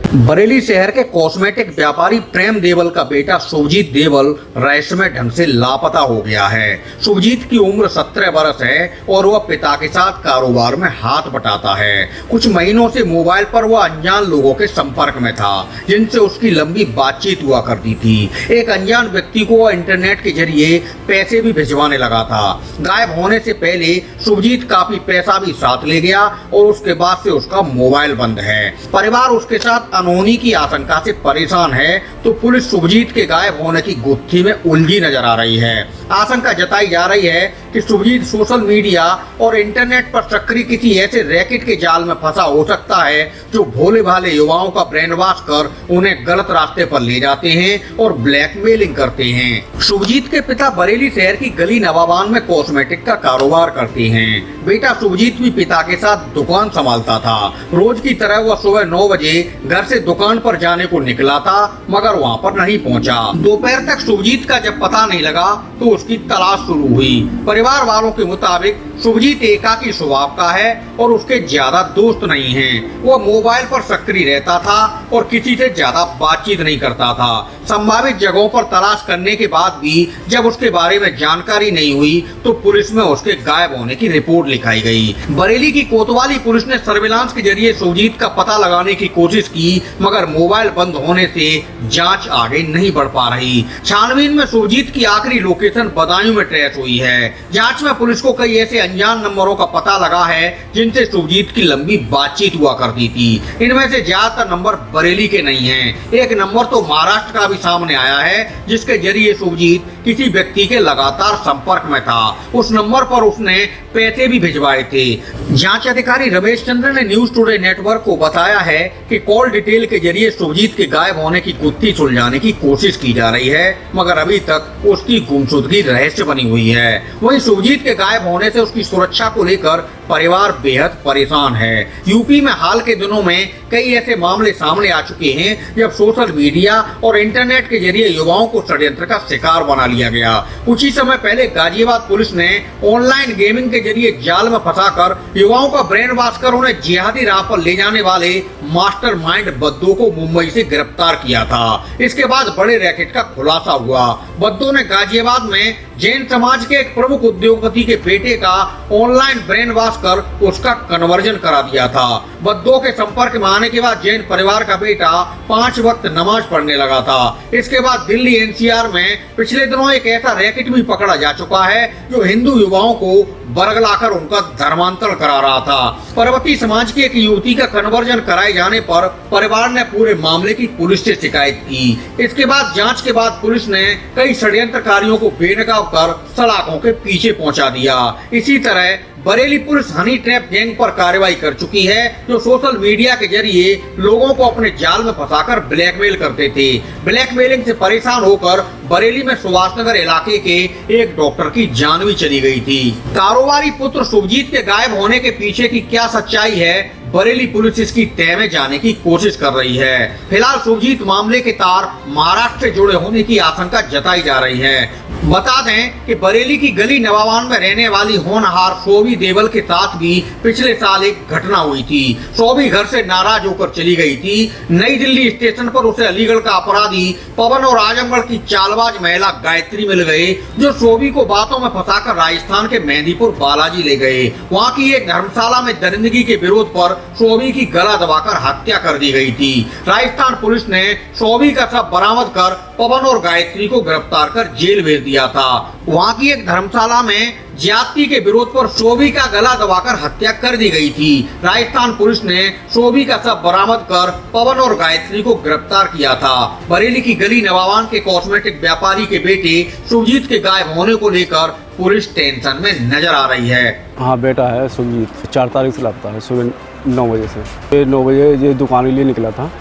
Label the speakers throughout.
Speaker 1: बरेली शहर के कॉस्मेटिक व्यापारी प्रेम देवल का बेटा शुभजीत देवल रहस्यमय ढंग से लापता हो गया है। शुभजीत की उम्र 17 वर्ष है और वह पिता के साथ कारोबार में हाथ बटाता है। कुछ महीनों से मोबाइल पर वह अनजान लोगों के संपर्क में था, जिनसे उसकी लंबी बातचीत हुआ करती थी। एक अनजान व्यक्ति को वह इंटरनेट के जरिए पैसे भी भिजवाने लगा था। गायब होने से पहले शुभजीत काफी पैसा भी साथ ले गया और उसके बाद से उसका मोबाइल बंद है। परिवार उसके साथ अनहोनी की आशंका से परेशान है, तो पुलिस शुभजीत के गायब होने की गुत्थी में उलझी नजर आ रही है। आशंका जताई जा रही है कि शुभजीत सोशल मीडिया और इंटरनेट पर सक्रिय किसी ऐसे रैकेट के जाल में फंसा हो सकता है, जो भोले भाले युवाओं का ब्रेन वॉश कर उन्हें गलत रास्ते पर ले जाते हैं और ब्लैकमेलिंग करते हैं। शुभजीत के पिता बरेली शहर की गली नवाबान में कॉस्मेटिक का कारोबार करते हैं। बेटा शुभजीत भी पिता के साथ दुकान संभालता था। रोज की तरह वह सुबह 9 बजे घर से दुकान पर जाने को निकला था, मगर वहां पर नहीं पहुंचा। दोपहर तक शुभजीत का जब पता नहीं लगा तो उसकी तलाश शुरू हुई। परिवार वालों के मुताबिक शुभजीत एकाकी स्वभाव का है और उसके ज्यादा दोस्त नहीं हैं। वह मोबाइल पर सक्रिय रहता था और किसी से ज्यादा बातचीत नहीं करता था। संभावित जगहों पर तलाश करने के बाद भी जब उसके बारे में जानकारी नहीं हुई तो पुलिस में उसके गायब होने की रिपोर्ट लिखाई गई। बरेली की कोतवाली पुलिस ने सर्विलांस के जरिए शुभजीत का पता लगाने की कोशिश की, मगर मोबाइल बंद होने से जांच आगे नहीं बढ़ पा रही। छानबीन में शुभजीत की आखिरी लोकेशन बदायूं में ट्रेस हुई है। जांच में पुलिस को कई ऐसे अनजान नंबरों का पता लगा है जिनसे शुभजीत की लंबी बातचीत हुआ करती थी। इनमें से ज्यादातर नंबर बरेली के नहीं हैं। एक नंबर तो महाराष्ट्र का भी सामने आया है, जिसके जरिए शुभजीत किसी व्यक्ति के लगातार संपर्क में था। उस नंबर पर उसने पैसे भी भिजवाए थे। जांच अधिकारी रमेश चंद्र ने न्यूज टुडे नेटवर्क को बताया है कि कॉल डिटेल के जरिए शुभजीत के गायब होने की गुत्थी सुलझाने की कोशिश की जा रही है, मगर अभी तक उसकी गुमशुदगी रहस्य बनी हुई है। वहीं शुभजीत के गायब होने से उसकी सुरक्षा को लेकर परिवार बेहद परेशान है। यूपी में हाल के दिनों में कई ऐसे मामले सामने आ चुके हैं जब सोशल मीडिया और इंटरनेट के जरिए युवाओं को षड्यंत्र का शिकार बना लिया गया। कुछ ही समय पहले गाजियाबाद पुलिस ने ऑनलाइन गेमिंग के जरिए जाल में फंसाकर युवाओं का ब्रेन वॉश कर उन्हें जिहादी राह पर ले जाने वाले मास्टरमाइंड बद्दू को मुंबई से गिरफ्तार किया था। इसके बाद बड़े रैकेट का खुलासा हुआ। बद्दू ने गाजियाबाद में जैन समाज के एक प्रमुख उद्योगपति के बेटे का ऑनलाइन ब्रेन वॉश कर उसका कन्वर्जन करा दिया था। बद्दू के संपर्क में आने के बाद जैन परिवार का बेटा 5 वक्त नमाज पढ़ने लगा था। इसके बाद दिल्ली एनसीआर में पिछले दिनों एक ऐसा रैकेट भी पकड़ा जा चुका है जो हिंदू युवाओं को बरगलाकर उनका धर्मांतरण करा रहा था। पर्वती समाज की एक युवती का कन्वर्जन कराए जाने पर परिवार ने पूरे मामले की पुलिस से शिकायत की। इसके बाद जांच के बाद पुलिस ने कई षड्यंत्रकारियों को बेनकाब कर सलाखों के पीछे पहुंचा दिया। इसी तरह Bareilly police honey trap gang पर कार्रवाई कर चुकी है, जो सोशल मीडिया के जरिए लोगों को अपने जाल में फंसाकर ब्लैकमेल करते थे। ब्लैकमेलिंग से परेशान होकर बरेली में सुभाषनगर इलाके के एक डॉक्टर की जान भी चली गई थी। कारोबारी पुत्र शुभजीत के गायब होने के पीछे की क्या सच्चाई है, बरेली पुलिस इसकी तह में जाने की कोशिश कर रही है। फिलहाल शुभजीत मामले के तार महाराष्ट्र से जुड़े होने की आशंका जताई जा रही है। बता दें कि बरेली की गली नवाबान में रहने वाली होनहार शोभी देवल के साथ भी पिछले साल एक घटना हुई थी। शोभी घर से नाराज होकर चली गई थी। नई दिल्ली स्टेशन पर उसे अलीगढ़ का अपराधी पवन और आजमगढ़ की चालबाज महिला गायत्री मिल गए, जो शोभी को बातों में फंसाकर राजस्थान के मेहंदीपुर बालाजी ले गए। वहाँ की एक धर्मशाला में दरिंदगी के विरोध पर शोभी की गला दबाकर हत्या कर दी गई थी। राजस्थान पुलिस ने शोभी का शव बरामद कर पवन और गायत्री को गिरफ्तार कर जेल भेज दिया था। वहाँ की एक धर्मशाला में ज्यादती के विरोध पर शोभी का गला दबाकर हत्या कर दी गई थी। राजस्थान पुलिस ने शोभी का शव बरामद कर पवन और गायत्री को गिरफ्तार किया था। बरेली की गली नवाबान के कॉस्मेटिक व्यापारी के बेटे शुभजीत के गायब होने को लेकर पुलिस टेंशन में नजर आ रही है।
Speaker 2: हाँ, बेटा है शुभजीत, 4 तारीख से लापता है। सुबह 9 बजे से 9 बजे ये दुकान के लिए निकला था,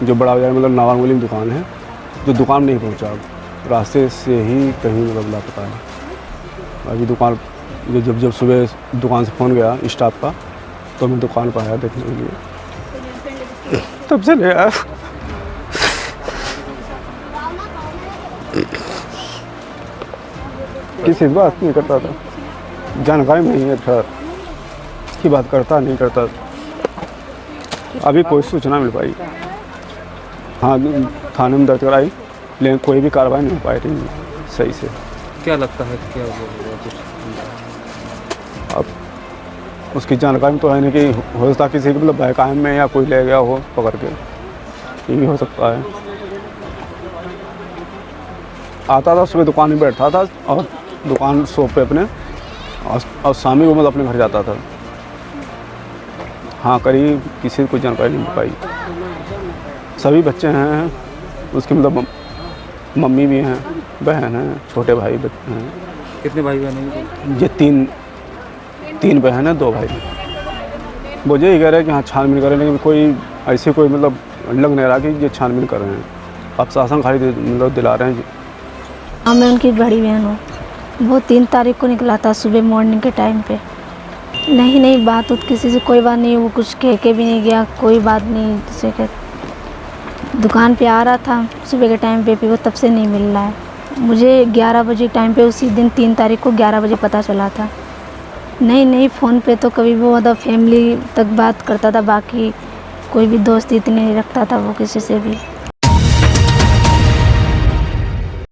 Speaker 2: जो बड़ा बाजार मतलब नावान वाली दुकान है, जो दुकान नहीं पहुँचा। रास्ते से ही कहीं मतलब लापता है। अभी दुकान जब सुबह दुकान से फ़ोन गया स्टाफ का, तो मैं दुकान पर आया देखने के लिए, तब से ले आया। किसी बात नहीं करता था, जानकारी नहीं है था की बात करता नहीं करता। अभी कोई सूचना मिल पाई। हाँ थाने में दर्ज कराई, लेकिन कोई भी कार्रवाई नहीं हो पाई थी सही से।
Speaker 3: क्या लगता है कि क्या हुआ कुछ?
Speaker 2: अब उसकी जानकारी तो है नहीं कि हो सकता किसी के मतलब बहकाम में या कोई ले गया हो पकड़ के, ये भी हो सकता है। आता था सुबह दुकान में बैठता था और दुकान शॉप पे अपने, और शामी को मतलब अपने घर जाता था। हाँ करीब किसी को कोई जानकारी नहीं मिल पाई। सभी बच्चे हैं उसकी, मतलब मम्मी भी हैं, बहन हैं, छोटे भाई बच्चे हैं।
Speaker 3: कितने भाई बहन हैं?
Speaker 2: ये तीन बहन हैं, 2 भाई। वो यही कह रहे हैं कि हाँ छानबीन करें, लेकिन कोई ऐसे कोई मतलब लग नहीं रहा कि ये छानबीन कर रहे हैं। अब शासन खाली मतलब दिला रहे हैं।
Speaker 4: हाँ मैं उनकी बड़ी बहन हूँ। वो 3 तारीख को निकला था सुबह मॉर्निंग के टाइम पे। नहीं बात उत किसी से कोई बात नहीं, वो कुछ कह के भी नहीं गया, कोई बात नहीं। जैसे कि दुकान पे आ रहा था सुबह के टाइम पे, वो तब से नहीं मिल रहा है। मुझे 11 बजे टाइम पे उसी दिन 3 तारीख को 11 बजे पता चला था। नहीं फ़ोन पे तो कभी वो मतलब फैमिली तक बात करता था, बाकी कोई भी दोस्त इतने नहीं रखता था वो किसी से भी।